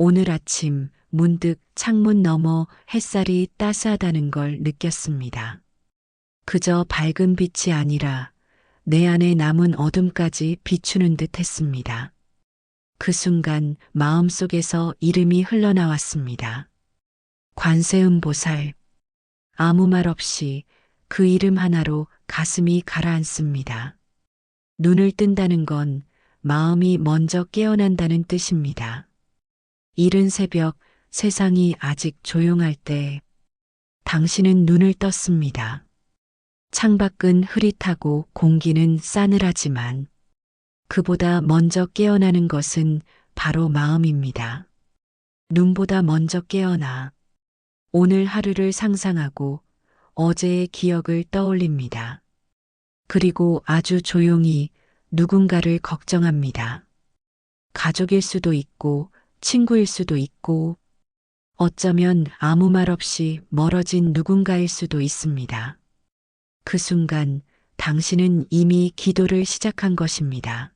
오늘 아침 문득 창문 너머 햇살이 따스하다는 걸 느꼈습니다. 그저 밝은 빛이 아니라 내 안에 남은 어둠까지 비추는 듯 했습니다. 그 순간 마음속에서 이름이 흘러나왔습니다. 관세음보살. 아무 말 없이 그 이름 하나로 가슴이 가라앉습니다. 눈을 뜬다는 건 마음이 먼저 깨어난다는 뜻입니다. 이른 새벽 세상이 아직 조용할 때 당신은 눈을 떴습니다. 창밖은 흐릿하고 공기는 싸늘하지만 그보다 먼저 깨어나는 것은 바로 마음입니다. 눈보다 먼저 깨어나 오늘 하루를 상상하고 어제의 기억을 떠올립니다. 그리고 아주 조용히 누군가를 걱정합니다. 가족일 수도 있고 친구일 수도 있고 어쩌면 아무 말 없이 멀어진 누군가일 수도 있습니다. 그 순간 당신은 이미 기도를 시작한 것입니다.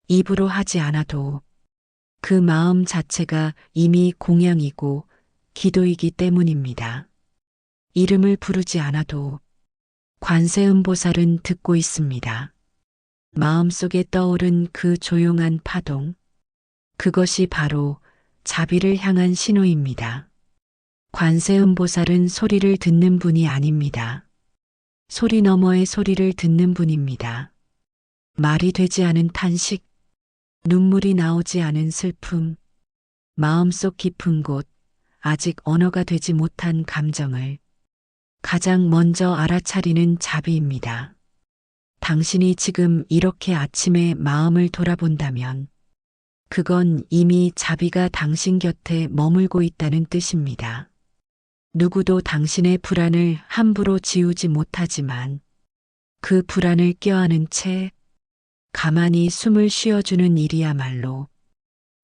입으로 하지 않아도 그 마음 자체가 이미 공양이고 기도이기 때문입니다. 이름을 부르지 않아도 관세음보살은 듣고 있습니다. 마음속에 떠오른 그 조용한 파동, 그것이 바로 자비를 향한 신호입니다. 관세음보살은 소리를 듣는 분이 아닙니다. 소리 너머의 소리를 듣는 분입니다. 말이 되지 않은 탄식, 눈물이 나오지 않은 슬픔, 마음속 깊은 곳, 아직 언어가 되지 못한 감정을 가장 먼저 알아차리는 자비입니다. 당신이 지금 이렇게 아침에 마음을 돌아본다면 그건 이미 자비가 당신 곁에 머물고 있다는 뜻입니다. 누구도 당신의 불안을 함부로 지우지 못하지만 그 불안을 껴안은 채 가만히 숨을 쉬어주는 일이야말로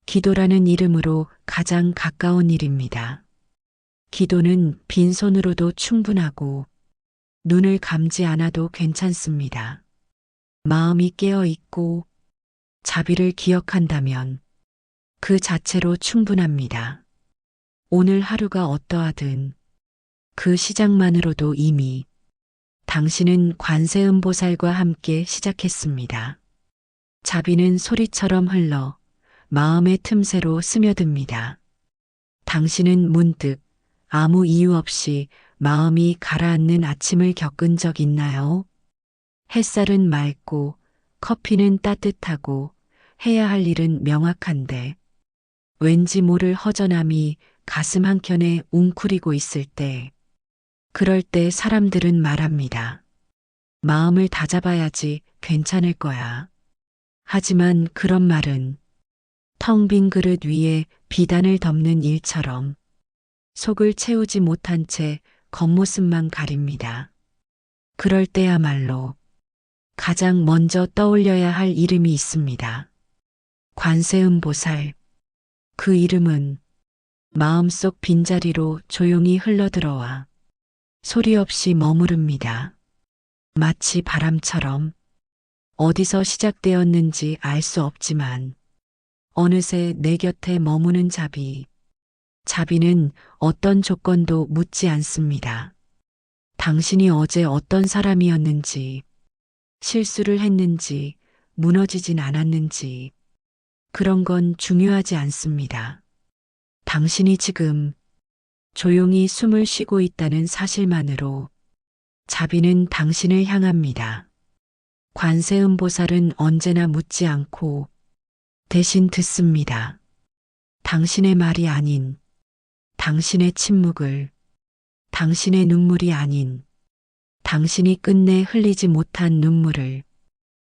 기도라는 이름으로 가장 가까운 일입니다. 기도는 빈손으로도 충분하고 눈을 감지 않아도 괜찮습니다. 마음이 깨어 있고 자비를 기억한다면 그 자체로 충분합니다. 오늘 하루가 어떠하든 그 시작만으로도 이미 당신은 관세음보살과 함께 시작했습니다. 자비는 소리처럼 흘러 마음의 틈새로 스며듭니다. 당신은 문득 아무 이유 없이 마음이 가라앉는 아침을 겪은 적 있나요? 햇살은 맑고 커피는 따뜻하고 해야 할 일은 명확한데 왠지 모를 허전함이 가슴 한켠에 웅크리고 있을 때 그럴 때 사람들은 말합니다. 마음을 다잡아야지 괜찮을 거야. 하지만 그런 말은 텅 빈 그릇 위에 비단을 덮는 일처럼 속을 채우지 못한 채 겉모습만 가립니다. 그럴 때야말로 가장 먼저 떠올려야 할 이름이 있습니다. 관세음보살. 그 이름은 마음속 빈자리로 조용히 흘러들어와 소리 없이 머무릅니다. 마치 바람처럼 어디서 시작되었는지 알 수 없지만 어느새 내 곁에 머무는 자비. 자비는 어떤 조건도 묻지 않습니다. 당신이 어제 어떤 사람이었는지, 실수를 했는지, 무너지진 않았는지, 그런 건 중요하지 않습니다. 당신이 지금 조용히 숨을 쉬고 있다는 사실만으로 자비는 당신을 향합니다. 관세음보살은 언제나 묻지 않고 대신 듣습니다. 당신의 말이 아닌 당신의 침묵을, 당신의 눈물이 아닌 당신이 끝내 흘리지 못한 눈물을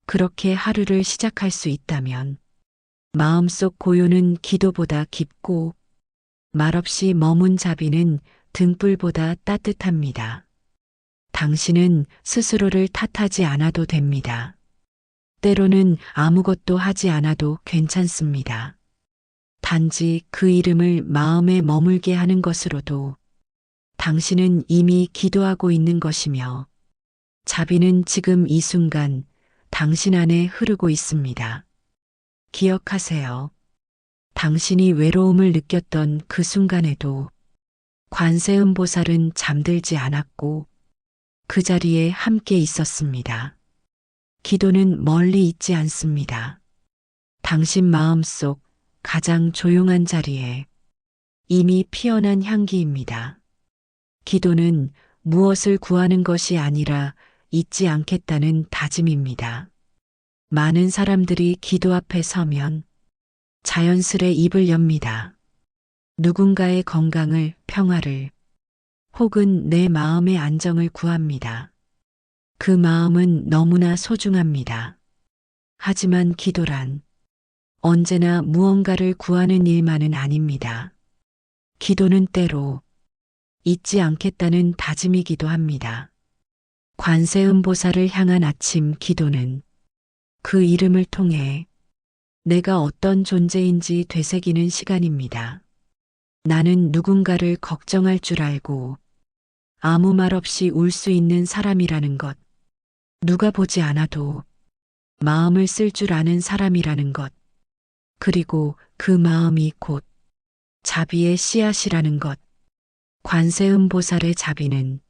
그렇게 하루를 시작할 수 있다면 마음속 고요는 기도보다 깊고 말없이 머문 자비는 등불보다 따뜻합니다. 당신은 스스로를 탓하지 않아도 됩니다. 때로는 아무것도 하지 않아도 괜찮습니다. 단지 그 이름을 마음에 머물게 하는 것으로도 당신은 이미 기도하고 있는 것이며 자비는 지금 이 순간 당신 안에 흐르고 있습니다. 기억하세요. 당신이 외로움을 느꼈던 그 순간에도 관세음보살은 잠들지 않았고 그 자리에 함께 있었습니다. 기도는 멀리 있지 않습니다. 당신 마음속 가장 조용한 자리에 이미 피어난 향기입니다. 기도는 무엇을 구하는 것이 아니라 잊지 않겠다는 다짐입니다. 많은 사람들이 기도 앞에 서면 자연스레 입을 엽니다. 누군가의 건강을, 평화를, 혹은 내 마음의 안정을 구합니다. 그 마음은 너무나 소중합니다. 하지만 기도란 언제나 무언가를 구하는 일만은 아닙니다. 기도는 때로 잊지 않겠다는 다짐이기도 합니다. 관세음보살을 향한 아침 기도는 그 이름을 통해 내가 어떤 존재인지 되새기는 시간입니다. 나는 누군가를 걱정할 줄 알고 아무 말 없이 울 수 있는 사람이라는 것, 누가 보지 않아도 마음을 쓸 줄 아는 사람이라는 것, 그리고 그 마음이 곧 자비의 씨앗이라는 것. 관세음보살의 자비는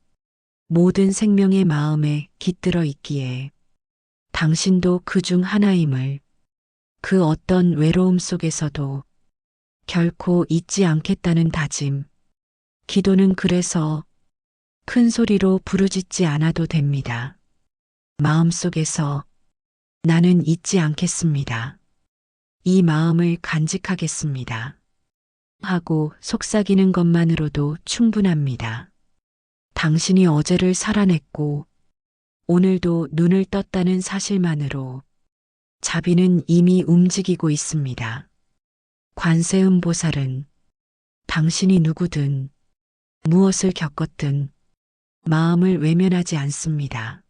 모든 생명의 마음에 깃들어 있기에 당신도 그 중 하나임을 그 어떤 외로움 속에서도 결코 잊지 않겠다는 다짐. 기도는 그래서 큰 소리로 부르짖지 않아도 됩니다. 마음속에서 나는 잊지 않겠습니다. 이 마음을 간직하겠습니다. 하고 속삭이는 것만으로도 충분합니다. 당신이 어제를 살아냈고 오늘도 눈을 떴다는 사실만으로 자비는 이미 움직이고 있습니다. 관세음보살은 당신이 누구든 무엇을 겪었든 마음을 외면하지 않습니다.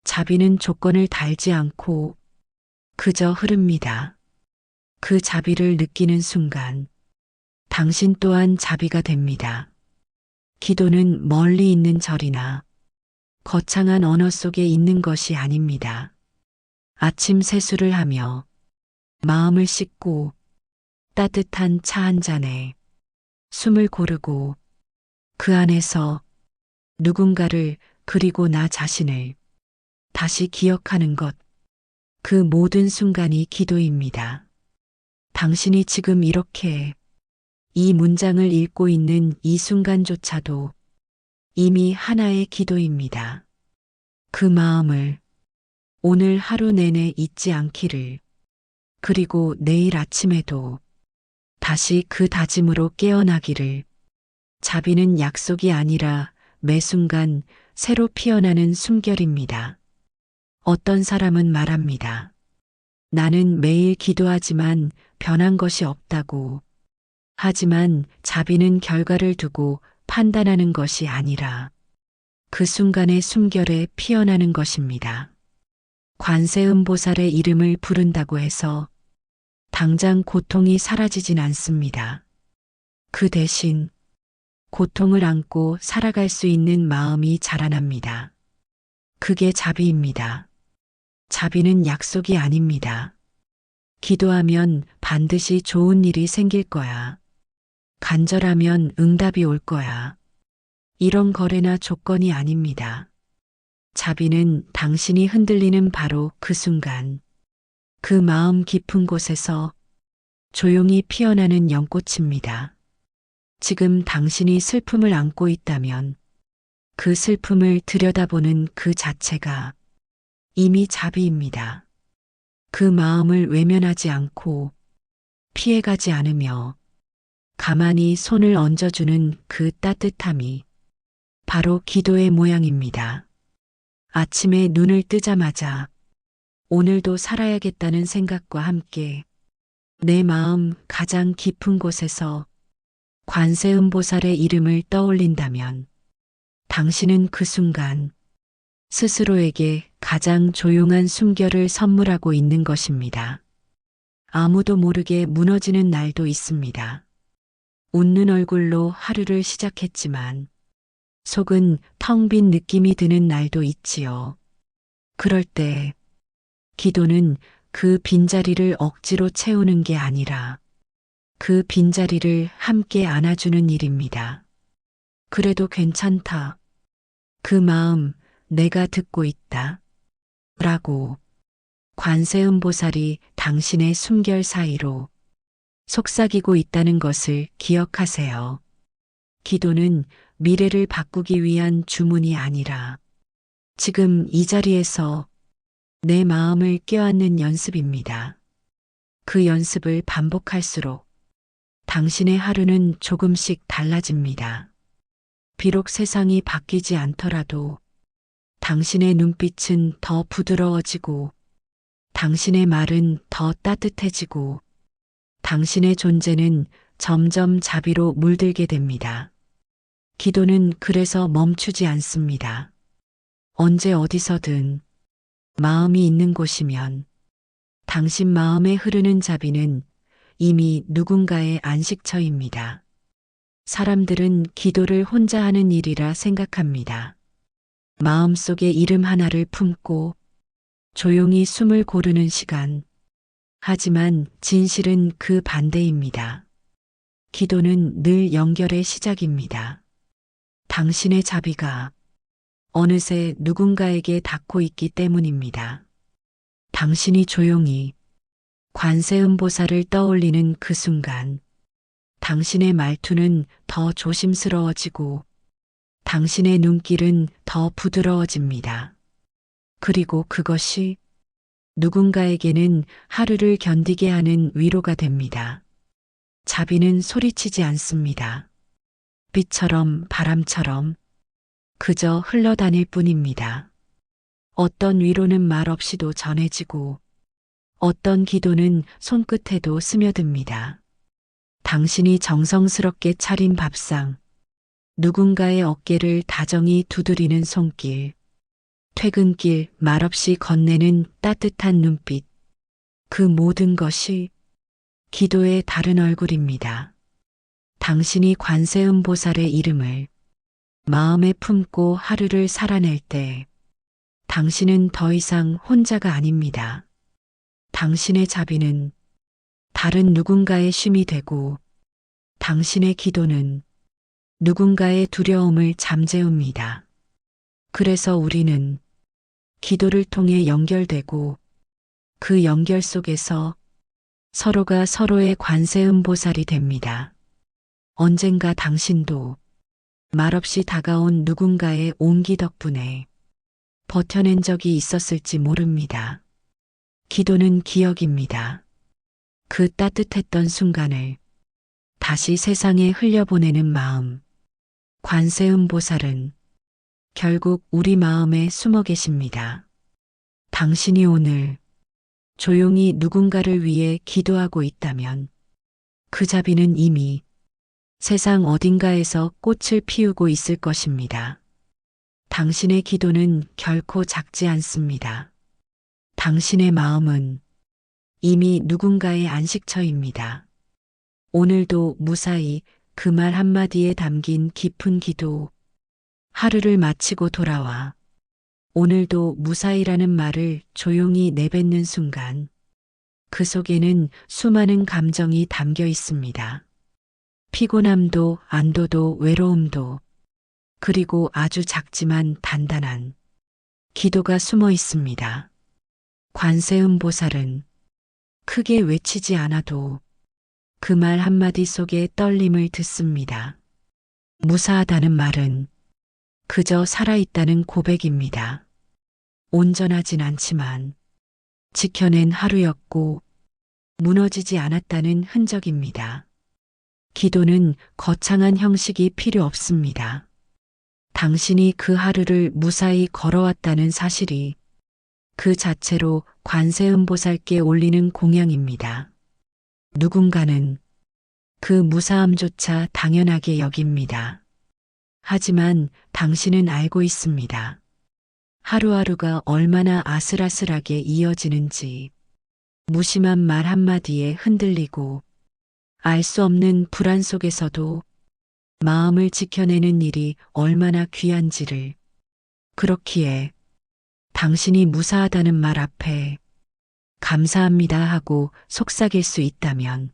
자비는 조건을 달지 않고 그저 흐릅니다. 그 자비를 느끼는 순간 당신 또한 자비가 됩니다. 기도는 멀리 있는 절이나 거창한 언어 속에 있는 것이 아닙니다. 아침 세수를 하며 마음을 씻고 따뜻한 차 한 잔에 숨을 고르고 그 안에서 누군가를 그리고 나 자신을 다시 기억하는 것, 그 모든 순간이 기도입니다. 당신이 지금 이렇게 이 문장을 읽고 있는 이 순간조차도 이미 하나의 기도입니다. 그 마음을 오늘 하루 내내 잊지 않기를, 그리고 내일 아침에도 다시 그 다짐으로 깨어나기를. 자비는 약속이 아니라 매 순간 새로 피어나는 숨결입니다. 어떤 사람은 말합니다. 나는 매일 기도하지만 변한 것이 없다고. 하지만 자비는 결과를 두고 판단하는 것이 아니라 그 순간의 숨결에 피어나는 것입니다. 관세음보살의 이름을 부른다고 해서 당장 고통이 사라지진 않습니다. 그 대신 고통을 안고 살아갈 수 있는 마음이 자라납니다. 그게 자비입니다. 자비는 약속이 아닙니다. 기도하면 반드시 좋은 일이 생길 거야. 간절하면 응답이 올 거야. 이런 거래나 조건이 아닙니다. 자비는 당신이 흔들리는 바로 그 순간, 그 마음 깊은 곳에서 조용히 피어나는 연꽃입니다. 지금 당신이 슬픔을 안고 있다면 그 슬픔을 들여다보는 그 자체가 이미 자비입니다. 그 마음을 외면하지 않고 피해가지 않으며 가만히 손을 얹어주는 그 따뜻함이 바로 기도의 모양입니다. 아침에 눈을 뜨자마자 오늘도 살아야겠다는 생각과 함께 내 마음 가장 깊은 곳에서 관세음보살의 이름을 떠올린다면 당신은 그 순간 스스로에게 가장 조용한 숨결을 선물하고 있는 것입니다. 아무도 모르게 무너지는 날도 있습니다. 웃는 얼굴로 하루를 시작했지만 속은 텅 빈 느낌이 드는 날도 있지요. 그럴 때 기도는 그 빈자리를 억지로 채우는 게 아니라 그 빈자리를 함께 안아주는 일입니다. 그래도 괜찮다. 그 마음 내가 듣고 있다. 라고 관세음보살이 당신의 숨결 사이로 속삭이고 있다는 것을 기억하세요. 기도는 미래를 바꾸기 위한 주문이 아니라 지금 이 자리에서 내 마음을 껴안는 연습입니다. 그 연습을 반복할수록 당신의 하루는 조금씩 달라집니다. 비록 세상이 바뀌지 않더라도 당신의 눈빛은 더 부드러워지고 당신의 말은 더 따뜻해지고 당신의 존재는 점점 자비로 물들게 됩니다. 기도는 그래서 멈추지 않습니다. 언제 어디서든 마음이 있는 곳이면 당신 마음에 흐르는 자비는 이미 누군가의 안식처입니다. 사람들은 기도를 혼자 하는 일이라 생각합니다. 마음속에 이름 하나를 품고 조용히 숨을 고르는 시간. 하지만 진실은 그 반대입니다. 기도는 늘 연결의 시작입니다. 당신의 자비가 어느새 누군가에게 닿고 있기 때문입니다. 당신이 조용히 관세음보살을 떠올리는 그 순간, 당신의 말투는 더 조심스러워지고 당신의 눈길은 더 부드러워집니다. 그리고 그것이 누군가에게는 하루를 견디게 하는 위로가 됩니다. 자비는 소리치지 않습니다. 빛처럼 바람처럼 그저 흘러다닐 뿐입니다. 어떤 위로는 말 없이도 전해지고 어떤 기도는 손끝에도 스며듭니다. 당신이 정성스럽게 차린 밥상, 누군가의 어깨를 다정히 두드리는 손길, 퇴근길 말없이 건네는 따뜻한 눈빛, 그 모든 것이 기도의 다른 얼굴입니다. 당신이 관세음보살의 이름을 마음에 품고 하루를 살아낼 때 당신은 더 이상 혼자가 아닙니다. 당신의 자비는 다른 누군가의 쉼이 되고 당신의 기도는 누군가의 두려움을 잠재웁니다. 그래서 우리는 기도를 통해 연결되고 그 연결 속에서 서로가 서로의 관세음보살이 됩니다. 언젠가 당신도 말없이 다가온 누군가의 온기 덕분에 버텨낸 적이 있었을지 모릅니다. 기도는 기억입니다. 그 따뜻했던 순간을 다시 세상에 흘려보내는 마음. 관세음보살은 결국 우리 마음에 숨어 계십니다. 당신이 오늘 조용히 누군가를 위해 기도하고 있다면 그 자비는 이미 세상 어딘가에서 꽃을 피우고 있을 것입니다. 당신의 기도는 결코 작지 않습니다. 당신의 마음은 이미 누군가의 안식처입니다. 오늘도 무사히 그 말 한마디에 담긴 깊은 기도, 하루를 마치고 돌아와 오늘도 무사히라는 말을 조용히 내뱉는 순간 그 속에는 수많은 감정이 담겨 있습니다. 피곤함도 안도도 외로움도 그리고 아주 작지만 단단한 기도가 숨어 있습니다. 관세음보살은 크게 외치지 않아도 그 말 한마디 속의 떨림을 듣습니다. 무사하다는 말은 그저 살아있다는 고백입니다. 온전하진 않지만 지켜낸 하루였고 무너지지 않았다는 흔적입니다. 기도는 거창한 형식이 필요 없습니다. 당신이 그 하루를 무사히 걸어왔다는 사실이 그 자체로 관세음보살께 올리는 공양입니다. 누군가는 그 무사함조차 당연하게 여깁니다. 하지만 당신은 알고 있습니다. 하루하루가 얼마나 아슬아슬하게 이어지는지, 무심한 말 한마디에 흔들리고 알 수 없는 불안 속에서도 마음을 지켜내는 일이 얼마나 귀한지를. 그렇기에 당신이 무사하다는 말 앞에 감사합니다 하고 속삭일 수 있다면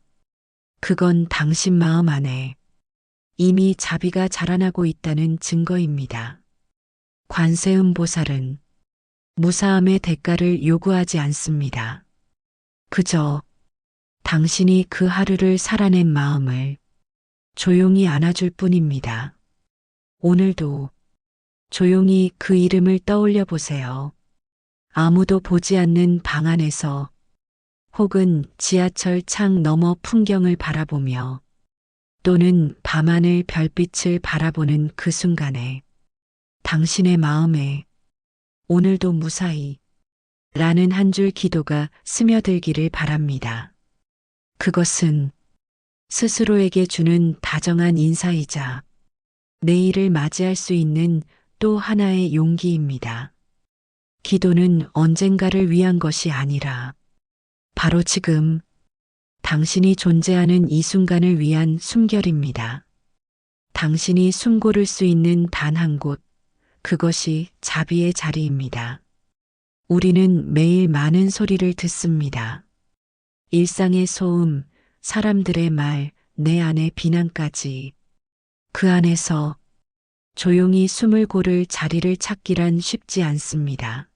그건 당신 마음 안에 이미 자비가 자라나고 있다는 증거입니다. 관세음보살은 무사함의 대가를 요구하지 않습니다. 그저 당신이 그 하루를 살아낸 마음을 조용히 안아줄 뿐입니다. 오늘도 조용히 그 이름을 떠올려 보세요. 아무도 보지 않는 방 안에서 혹은 지하철 창 너머 풍경을 바라보며 또는 밤하늘 별빛을 바라보는 그 순간에 당신의 마음에 오늘도 무사히 라는 한 줄 기도가 스며들기를 바랍니다. 그것은 스스로에게 주는 다정한 인사이자 내일을 맞이할 수 있는 또 하나의 용기입니다. 기도는 언젠가를 위한 것이 아니라 바로 지금 당신이 존재하는 이 순간을 위한 숨결입니다. 당신이 숨 고를 수 있는 단 한 곳, 그것이 자비의 자리입니다. 우리는 매일 많은 소리를 듣습니다. 일상의 소음, 사람들의 말, 내 안의 비난까지. 그 안에서 조용히 숨을 고를 자리를 찾기란 쉽지 않습니다.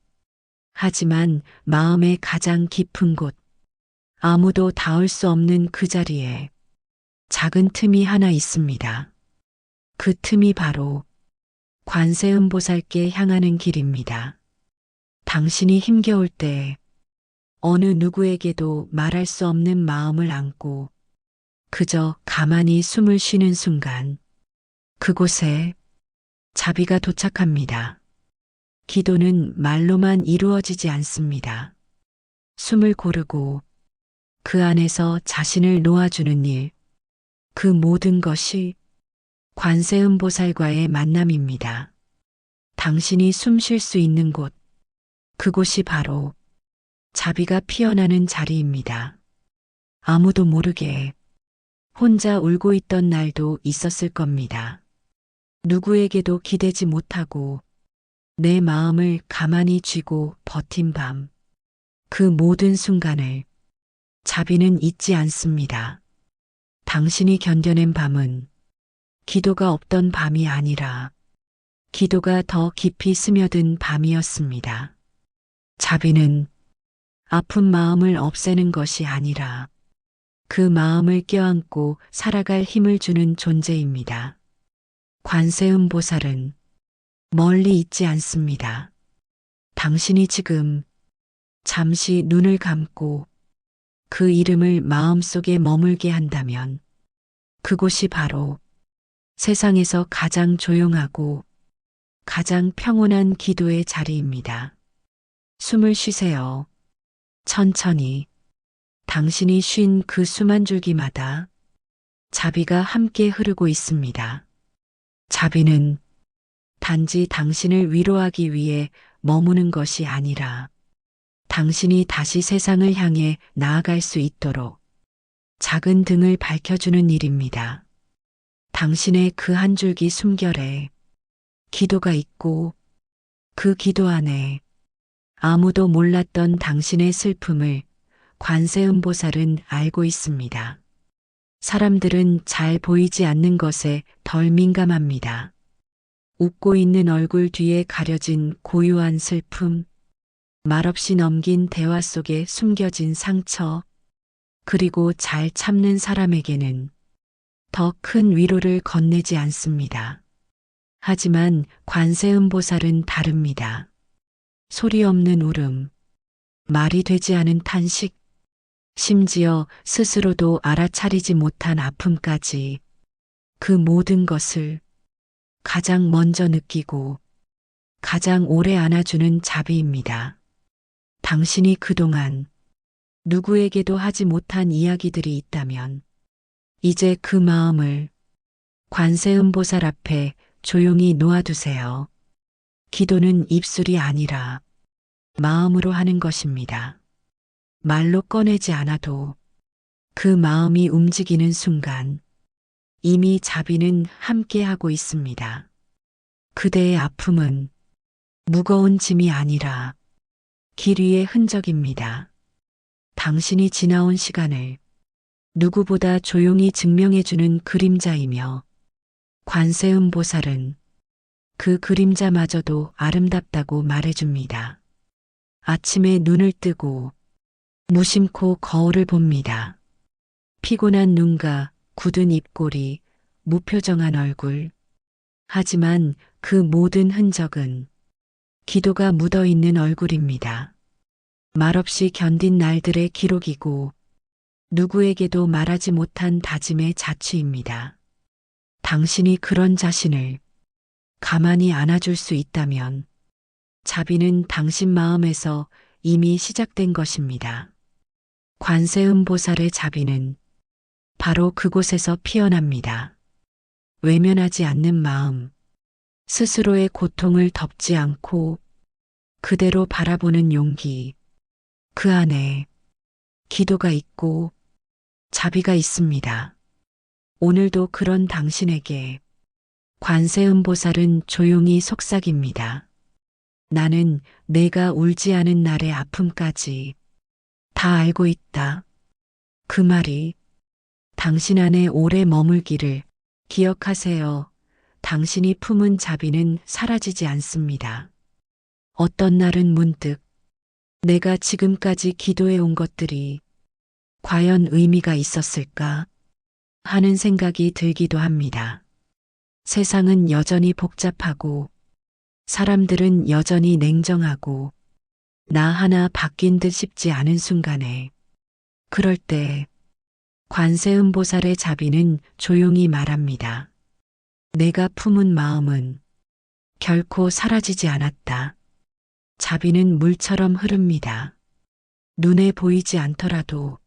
하지만 마음의 가장 깊은 곳, 아무도 닿을 수 없는 그 자리에 작은 틈이 하나 있습니다. 그 틈이 바로 관세음보살께 향하는 길입니다. 당신이 힘겨울 때 어느 누구에게도 말할 수 없는 마음을 안고 그저 가만히 숨을 쉬는 순간 그곳에 자비가 도착합니다. 기도는 말로만 이루어지지 않습니다. 숨을 고르고 그 안에서 자신을 놓아주는 일, 그 모든 것이 관세음보살과의 만남입니다. 당신이 숨 쉴 수 있는 곳, 그곳이 바로 자비가 피어나는 자리입니다. 아무도 모르게 혼자 울고 있던 날도 있었을 겁니다. 누구에게도 기대지 못하고 내 마음을 가만히 쥐고 버틴 밤, 그 모든 순간을 자비는 잊지 않습니다. 당신이 견뎌낸 밤은 기도가 없던 밤이 아니라 기도가 더 깊이 스며든 밤이었습니다. 자비는 아픈 마음을 없애는 것이 아니라 그 마음을 껴안고 살아갈 힘을 주는 존재입니다. 관세음보살은 멀리 있지 않습니다. 당신이 지금 잠시 눈을 감고 그 이름을 마음속에 머물게 한다면 그곳이 바로 세상에서 가장 조용하고 가장 평온한 기도의 자리입니다. 숨을 쉬세요. 천천히. 당신이 쉰 그 숨 한 줄기마다 자비가 함께 흐르고 있습니다. 자비는 단지 당신을 위로하기 위해 머무는 것이 아니라 당신이 다시 세상을 향해 나아갈 수 있도록 작은 등을 밝혀주는 일입니다. 당신의 그 한 줄기 숨결에 기도가 있고 그 기도 안에 아무도 몰랐던 당신의 슬픔을 관세음보살은 알고 있습니다. 사람들은 잘 보이지 않는 것에 덜 민감합니다. 웃고 있는 얼굴 뒤에 가려진 고요한 슬픔, 말없이 넘긴 대화 속에 숨겨진 상처, 그리고 잘 참는 사람에게는 더 큰 위로를 건네지 않습니다. 하지만 관세음보살은 다릅니다. 소리 없는 울음, 말이 되지 않은 탄식, 심지어 스스로도 알아차리지 못한 아픔까지 그 모든 것을 가장 먼저 느끼고 가장 오래 안아주는 자비입니다. 당신이 그동안 누구에게도 하지 못한 이야기들이 있다면 이제 그 마음을 관세음보살 앞에 조용히 놓아두세요. 기도는 입술이 아니라 마음으로 하는 것입니다. 말로 꺼내지 않아도 그 마음이 움직이는 순간 이미 자비는 함께하고 있습니다. 그대의 아픔은 무거운 짐이 아니라 길 위의 흔적입니다. 당신이 지나온 시간을 누구보다 조용히 증명해주는 그림자이며 관세음보살은 그 그림자마저도 아름답다고 말해줍니다. 아침에 눈을 뜨고 무심코 거울을 봅니다. 피곤한 눈과 굳은 입꼬리, 무표정한 얼굴. 하지만 그 모든 흔적은 기도가 묻어있는 얼굴입니다. 말없이 견딘 날들의 기록이고 누구에게도 말하지 못한 다짐의 자취입니다. 당신이 그런 자신을 가만히 안아줄 수 있다면 자비는 당신 마음에서 이미 시작된 것입니다. 관세음보살의 자비는 바로 그곳에서 피어납니다. 외면하지 않는 마음, 스스로의 고통을 덮지 않고 그대로 바라보는 용기, 그 안에 기도가 있고 자비가 있습니다. 오늘도 그런 당신에게 관세음보살은 조용히 속삭입니다. 나는 내가 울지 않은 날의 아픔까지 다 알고 있다. 그 말이 당신 안에 오래 머물기를 기억하세요. 당신이 품은 자비는 사라지지 않습니다. 어떤 날은 문득 내가 지금까지 기도해 온 것들이 과연 의미가 있었을까 하는 생각이 들기도 합니다. 세상은 여전히 복잡하고 사람들은 여전히 냉정하고 나 하나 바뀐 듯 싶지 않은 순간에 그럴 때 관세음보살의 자비는 조용히 말합니다. 내가 품은 마음은 결코 사라지지 않았다. 자비는 물처럼 흐릅니다. 눈에 보이지 않더라도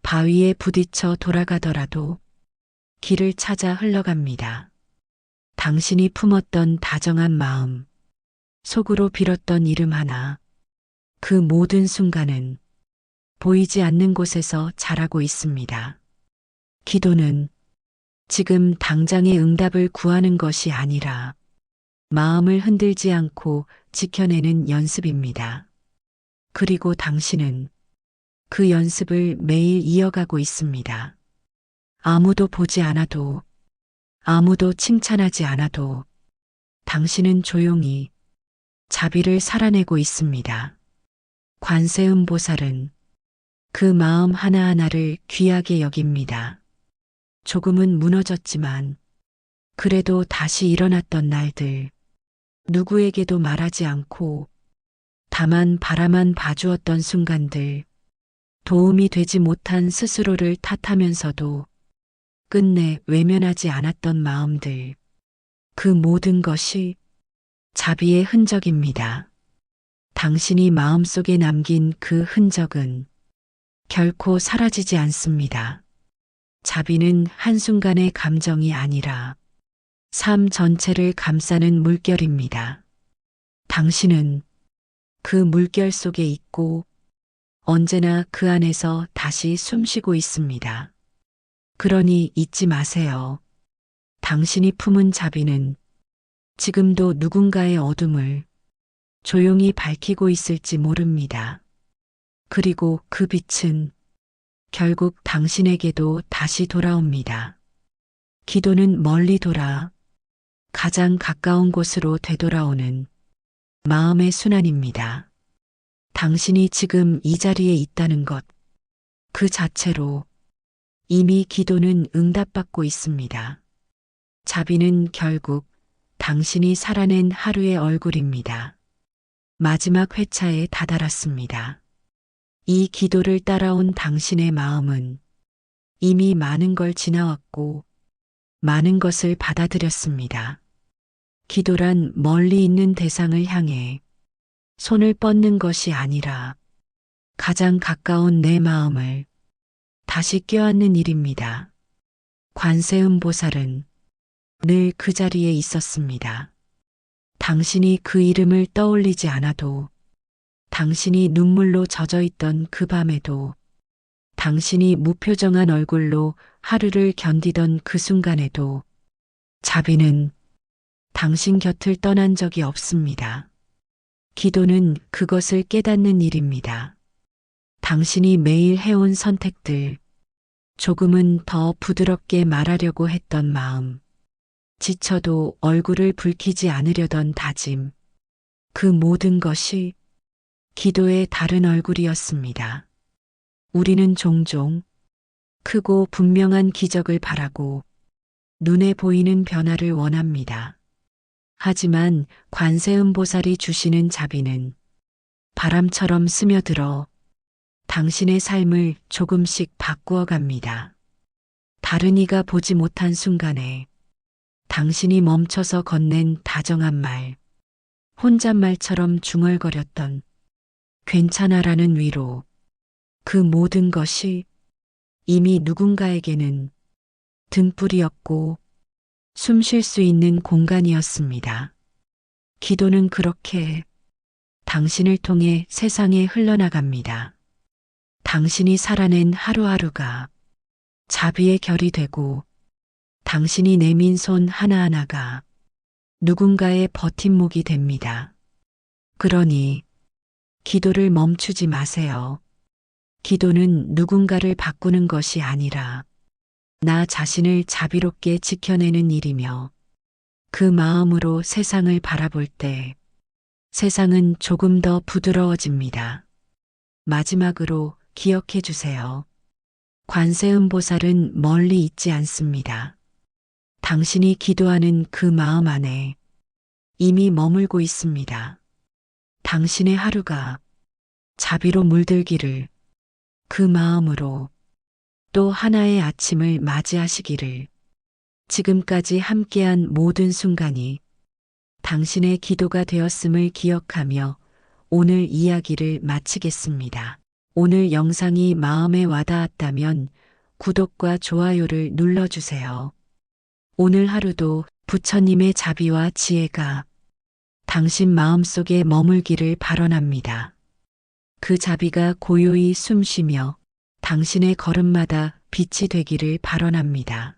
바위에 부딪혀 돌아가더라도 길을 찾아 흘러갑니다. 당신이 품었던 다정한 마음, 속으로 빌었던 이름 하나, 그 모든 순간은 보이지 않는 곳에서 자라고 있습니다. 기도는 지금 당장의 응답을 구하는 것이 아니라 마음을 흔들지 않고 지켜내는 연습입니다. 그리고 당신은 그 연습을 매일 이어가고 있습니다. 아무도 보지 않아도, 아무도 칭찬하지 않아도 당신은 조용히 자비를 살아내고 있습니다. 관세음보살은 그 마음 하나하나를 귀하게 여깁니다. 조금은 무너졌지만 그래도 다시 일어났던 날들, 누구에게도 말하지 않고 다만 바라만 봐주었던 순간들, 도움이 되지 못한 스스로를 탓하면서도 끝내 외면하지 않았던 마음들, 그 모든 것이 자비의 흔적입니다. 당신이 마음속에 남긴 그 흔적은 결코 사라지지 않습니다. 자비는 한순간의 감정이 아니라 삶 전체를 감싸는 물결입니다. 당신은 그 물결 속에 있고 언제나 그 안에서 다시 숨쉬고 있습니다. 그러니 잊지 마세요. 당신이 품은 자비는 지금도 누군가의 어둠을 조용히 밝히고 있을지 모릅니다. 그리고 그 빛은 결국 당신에게도 다시 돌아옵니다. 기도는 멀리 돌아 가장 가까운 곳으로 되돌아오는 마음의 순환입니다. 당신이 지금 이 자리에 있다는 것, 그 자체로 이미 기도는 응답받고 있습니다. 자비는 결국 당신이 살아낸 하루의 얼굴입니다. 마지막 회차에 다다랐습니다. 이 기도를 따라온 당신의 마음은 이미 많은 걸 지나왔고 많은 것을 받아들였습니다. 기도란 멀리 있는 대상을 향해 손을 뻗는 것이 아니라 가장 가까운 내 마음을 다시 껴안는 일입니다. 관세음보살은 늘 그 자리에 있었습니다. 당신이 그 이름을 떠올리지 않아도, 당신이 눈물로 젖어 있던 그 밤에도, 당신이 무표정한 얼굴로 하루를 견디던 그 순간에도 자비는 당신 곁을 떠난 적이 없습니다. 기도는 그것을 깨닫는 일입니다. 당신이 매일 해온 선택들, 조금은 더 부드럽게 말하려고 했던 마음. 지쳐도 얼굴을 붉히지 않으려던 다짐. 그 모든 것이 기도의 다른 얼굴이었습니다. 우리는 종종 크고 분명한 기적을 바라고 눈에 보이는 변화를 원합니다. 하지만 관세음보살이 주시는 자비는 바람처럼 스며들어 당신의 삶을 조금씩 바꾸어 갑니다. 다른 이가 보지 못한 순간에 당신이 멈춰서 건넨 다정한 말, 혼잣말처럼 중얼거렸던 괜찮아라는 위로, 그 모든 것이 이미 누군가에게는 등불이었고 숨 쉴 수 있는 공간이었습니다. 기도는 그렇게 당신을 통해 세상에 흘러나갑니다. 당신이 살아낸 하루하루가 자비의 결이 되고 당신이 내민 손 하나하나가 누군가의 버팀목이 됩니다. 그러니 기도를 멈추지 마세요. 기도는 누군가를 바꾸는 것이 아니라 나 자신을 자비롭게 지켜내는 일이며 그 마음으로 세상을 바라볼 때 세상은 조금 더 부드러워집니다. 마지막으로 기억해 주세요. 관세음보살은 멀리 있지 않습니다. 당신이 기도하는 그 마음 안에 이미 머물고 있습니다. 당신의 하루가 자비로 물들기를 그 마음으로 또 하나의 아침을 맞이하시기를. 지금까지 함께한 모든 순간이 당신의 기도가 되었음을 기억하며 오늘 이야기를 마치겠습니다. 오늘 영상이 마음에 와닿았다면 구독과 좋아요를 눌러주세요. 오늘 하루도 부처님의 자비와 지혜가 당신 마음속에 머물기를 발언합니다. 그 자비가 고요히 숨쉬며 당신의 걸음마다 빛이 되기를 발언합니다.